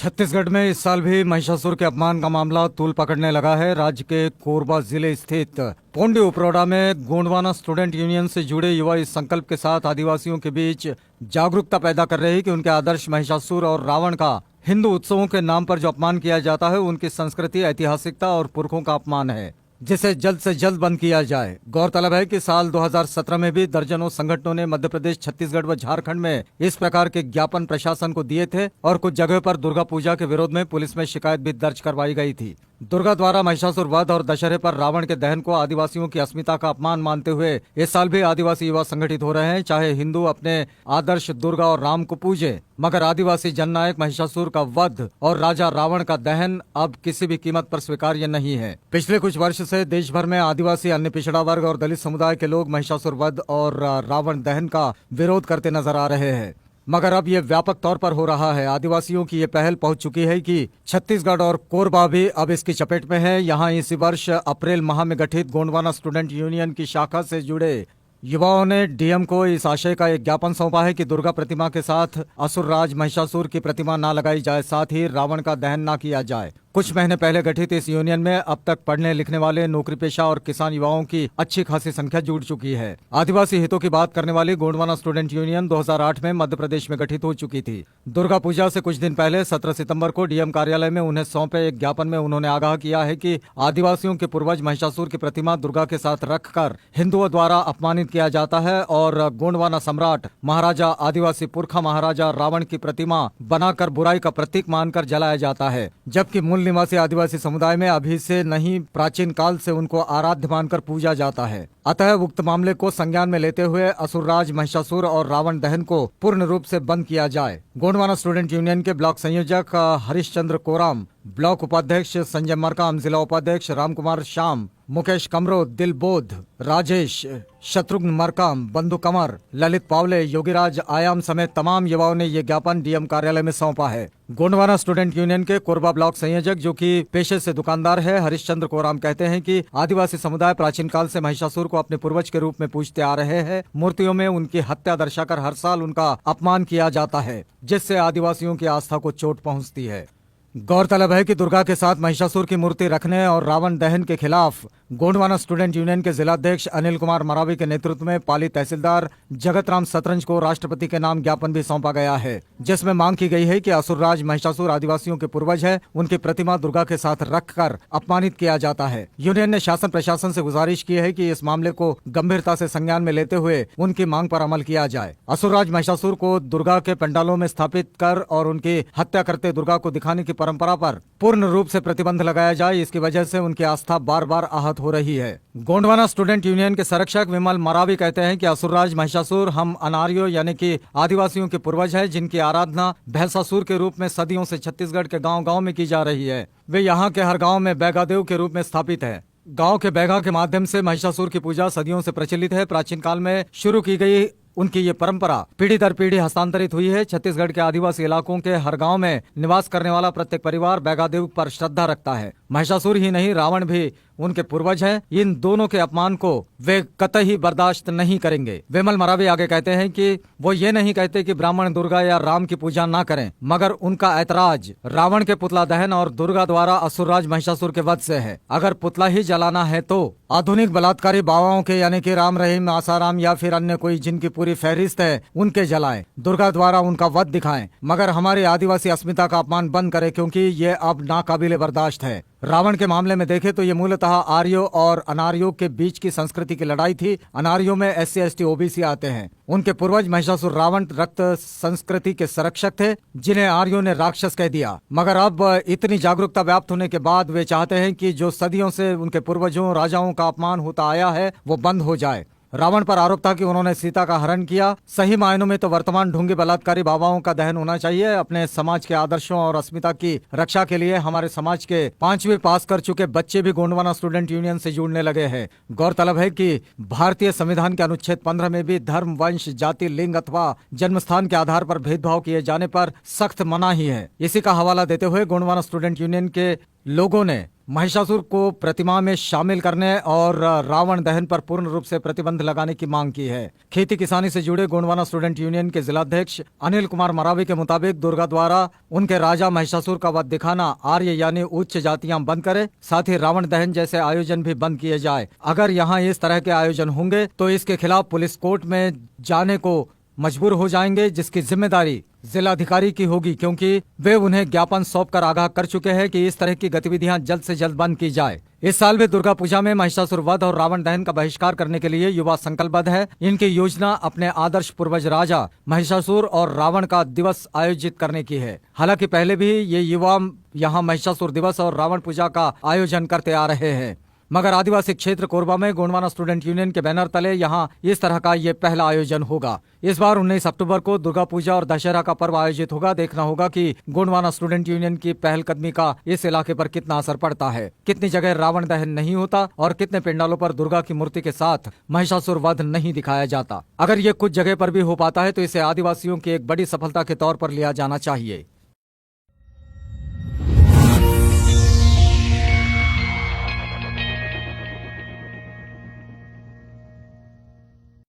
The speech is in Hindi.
छत्तीसगढ़ में इस साल भी महिषासुर के अपमान का मामला तूल पकड़ने लगा है। राज्य के कोरबा जिले स्थित पोंडी उपरोडा में गोंडवाना स्टूडेंट यूनियन से जुड़े युवा इस संकल्प के साथ आदिवासियों के बीच जागरूकता पैदा कर रहे हैं कि उनके आदर्श महिषासुर और रावण का हिंदू उत्सवों के नाम पर जो अपमान किया जाता है उनकी संस्कृति, ऐतिहासिकता और पुरखों का अपमान है, जिसे जल्द से जल्द बंद किया जाए। गौरतलब है कि साल 2017 में भी दर्जनों संगठनों ने मध्य प्रदेश, छत्तीसगढ़ व झारखंड में इस प्रकार के ज्ञापन प्रशासन को दिए थे और कुछ जगह पर दुर्गा पूजा के विरोध में पुलिस में शिकायत भी दर्ज करवाई गई थी। दुर्गा द्वारा महिषासुर वध और दशहरे पर रावण के दहन को आदिवासियों की अस्मिता का अपमान मानते हुए इस साल भी आदिवासी युवा संगठित हो रहे हैं। चाहे हिंदू अपने आदर्श दुर्गा और राम को पूजे, मगर आदिवासी जननायक महिषासुर का वध और राजा रावण का दहन अब किसी भी कीमत पर स्वीकार्य नहीं है। पिछले कुछ वर्ष से देश भर में आदिवासी, अन्य पिछड़ा वर्ग और दलित समुदाय के लोग महिषासुर वध और रावण दहन का विरोध करते नजर आ रहे हैं, मगर अब ये व्यापक तौर पर हो रहा है। आदिवासियों की ये पहल पहुंच चुकी है कि छत्तीसगढ़ और कोरबा भी अब इसकी चपेट में है। यहाँ इसी वर्ष अप्रैल माह में गठित गोंडवाना स्टूडेंट यूनियन की शाखा से जुड़े युवाओं ने डीएम को इस आशय का एक ज्ञापन सौंपा है कि दुर्गा प्रतिमा के साथ असुरराज महिषासुर की प्रतिमा न लगाई जाए, साथ ही रावण का दहन न किया जाए। कुछ महीने पहले गठित इस यूनियन में अब तक पढ़ने लिखने वाले, नौकरी पेशा और किसान युवाओं की अच्छी खासी संख्या जुड़ चुकी है। आदिवासी हितों की बात करने वाली गोंडवाना स्टूडेंट यूनियन 2008 में मध्य प्रदेश में गठित हो चुकी थी। दुर्गा पूजा से कुछ दिन पहले 17 सितंबर को डीएम कार्यालय में उन्हें सौंपे एक ज्ञापन में उन्होंने आगाह किया है कि आदिवासियों के पूर्वज महिषासुर की प्रतिमा दुर्गा के साथ रखकर हिंदुओं द्वारा अपमानित किया जाता है और गोंडवाना सम्राट महाराजा आदिवासी पुरखा महाराजा रावण की प्रतिमा बनाकर बुराई का प्रतीक मानकर जलाया जाता है, जबकि मूल निवासी आदिवासी समुदाय में अभी से नहीं, प्राचीन काल से उनको आराध्य मानकर पूजा जाता है। अतः उक्त मामले को संज्ञान में लेते हुए असुरराज महिषासुर और रावण दहन को पूर्ण रूप से बंद किया जाए। गोंडवाना स्टूडेंट यूनियन के ब्लॉक संयोजक हरिश्चंद्र कोराम, ब्लॉक उपाध्यक्ष संजय मरकाम, जिला उपाध्यक्ष रामकुमार श्याम, मुकेश कमरो, दिलबोध, राजेश, शत्रुघ्न मरकाम, बंधु कंवर, ललित पावले, योगीराज आयाम समेत तमाम युवाओं ने ये ज्ञापन डीएम कार्यालय में सौंपा है। गोंडवाना स्टूडेंट यूनियन के कोरबा ब्लॉक संयोजक, जो कि पेशे से दुकानदार है, हरिश्चंद्र कोराम कहते हैं कि आदिवासी समुदाय प्राचीन काल से महिषासुर को अपने पूर्वज के रूप में पूजते आ रहे हैं। मूर्तियों में उनकी हत्या दर्शाकर हर साल उनका अपमान किया जाता है, जिससे आदिवासियों की आस्था को चोट पहुंचती है। गौरतलब है कि दुर्गा के साथ महिषासुर की मूर्ति रखने और रावण दहन के खिलाफ गोंडवाना स्टूडेंट यूनियन के जिलाध्यक्ष अनिल कुमार मरावी के नेतृत्व में पाली तहसीलदार जगतराम सतरंज को राष्ट्रपति के नाम ज्ञापन भी सौंपा गया है, जिसमें मांग की गई है कि असुरराज महिषासुर आदिवासियों के पूर्वज है, उनकी प्रतिमा दुर्गा के साथ रखकर अपमानित किया जाता है। यूनियन ने शासन प्रशासन से गुजारिश की है कि इस मामले को गंभीरता से संज्ञान में लेते हुए उनकी मांग पर अमल किया जाए। असुरराज महिषासुर को दुर्गा के पंडालों में स्थापित कर और उनकी हत्या करते दुर्गा को दिखाने की परंपरा पर पूर्ण रूप से प्रतिबंध लगाया जाए। इसकी वजह से उनकी आस्था बार बार आहत हो रही है। गोंडवाना स्टूडेंट यूनियन के संरक्षक विमल मरावी कहते हैं कि असुरराज महिषासुर हम अनार्यों यानी कि आदिवासियों के पूर्वज हैं, जिनकी आराधना भैंसासुर के रूप में सदियों से छत्तीसगढ़ के गांव-गांव में की जा रही है। वे यहाँ के हर गांव में बैगादेव के रूप में स्थापित है। गांव के बैगा के माध्यम से महिषासुर की पूजा सदियों से प्रचलित है। प्राचीन काल में शुरू की गई उनकी ये परंपरा पीढ़ी दर पीढ़ी हस्तांतरित हुई है। छत्तीसगढ़ के आदिवासी इलाकों के हर गांव में निवास करने वाला प्रत्येक परिवार बैगादेव पर श्रद्धा रखता है। महिषासुर ही नहीं, रावण भी उनके पूर्वज हैं। इन दोनों के अपमान को वे कतई बर्दाश्त नहीं करेंगे। विमल मरावी आगे कहते हैं कि वो ये नहीं कहते कि ब्राह्मण दुर्गा या राम की पूजा ना करें, मगर उनका ऐतराज रावण के पुतला दहन और दुर्गा द्वारा असुरराज महिषासुर के वध से है। अगर पुतला ही जलाना है तो आधुनिक बलात्कारी बाबाओं के यानी कि राम रहीम, आसाराम या फिर अन्य कोई जिनकी पूरी फहरिस्त है उनके जलाएं, दुर्गा द्वारा उनका वध दिखाएं, मगर हमारी आदिवासी अस्मिता का अपमान बंद करें, क्योंकि ये अब नाकाबिले बर्दाश्त है। रावण के मामले में देखें तो ये मूलतः आर्यों और अनार्यों के बीच की संस्कृति की लड़ाई थी। अनार्यों में SC ST OBC आते हैं। उनके पूर्वज महिषासुर रावण रक्त संस्कृति के संरक्षक थे, जिन्हें आर्यों ने राक्षस कह दिया। मगर अब इतनी जागरूकता व्याप्त होने के बाद वे चाहते हैं कि जो सदियों से उनके पूर्वजों राजाओं का अपमान होता आया है वो बंद हो जाए। रावण पर आरोप था कि उन्होंने सीता का हरण किया। सही मायनों में तो वर्तमान ढोंगी बलात्कारी बाबाओं का दहन होना चाहिए। अपने समाज के आदर्शों और अस्मिता की रक्षा के लिए हमारे समाज के 5वीं पास कर चुके बच्चे भी गोंडवाना स्टूडेंट यूनियन से जुड़ने लगे हैं। गौरतलब है कि भारतीय संविधान के अनुच्छेद 15 में भी धर्म, वंश, जाति, लिंग अथवा जन्मस्थान के आधार पर भेदभाव किए जाने पर सख्त मनाही है। इसी का हवाला देते हुए गोंडवाना स्टूडेंट यूनियन के लोगों ने महिषासुर को प्रतिमा में शामिल करने और रावण दहन पर पूर्ण रूप से प्रतिबंध लगाने की मांग की है। खेती किसानी से जुड़े गोंडवाना स्टूडेंट यूनियन के जिलाध्यक्ष अनिल कुमार मरावी के मुताबिक दुर्गा द्वारा उनके राजा महिषासुर का वध दिखाना आर्य यानी उच्च जातियां बंद करे, साथ ही रावण दहन जैसे आयोजन भी बंद किए जाए। अगर यहाँ इस तरह के आयोजन होंगे तो इसके खिलाफ पुलिस कोर्ट में जाने को मजबूर हो जाएंगे, जिसकी जिम्मेदारी जिलाधिकारी की होगी, क्योंकि वे उन्हें ज्ञापन सौंपकर आगाह कर चुके हैं कि इस तरह की गतिविधियां जल्द से जल्द बंद की जाए। इस साल भी दुर्गा पूजा में महिषासुर वध और रावण दहन का बहिष्कार करने के लिए युवा संकल्पबद्ध है। इनकी योजना अपने आदर्श पूर्वज राजा महिषासुर और रावण का दिवस आयोजित करने की है। हालांकि पहले भी ये युवा यहाँ महिषासुर दिवस और रावण पूजा का आयोजन करते आ रहे हैं, मगर आदिवासी क्षेत्र कोरबा में गोंडवाना स्टूडेंट यूनियन के बैनर तले यहाँ इस तरह का ये पहला आयोजन होगा। इस बार 19 अक्टूबर को दुर्गा पूजा और दशहरा का पर्व आयोजित होगा। देखना होगा कि गोंडवाना स्टूडेंट यूनियन की पहलकदमी का इस इलाके पर कितना असर पड़ता है, कितनी जगह रावण दहन नहीं होता और कितने पंडालों पर दुर्गा की मूर्ति के साथ महिषासुर वध नहीं दिखाया जाता। अगर ये कुछ जगह पर भी हो पाता है तो इसे आदिवासियों की एक बड़ी सफलता के तौर पर लिया जाना चाहिए।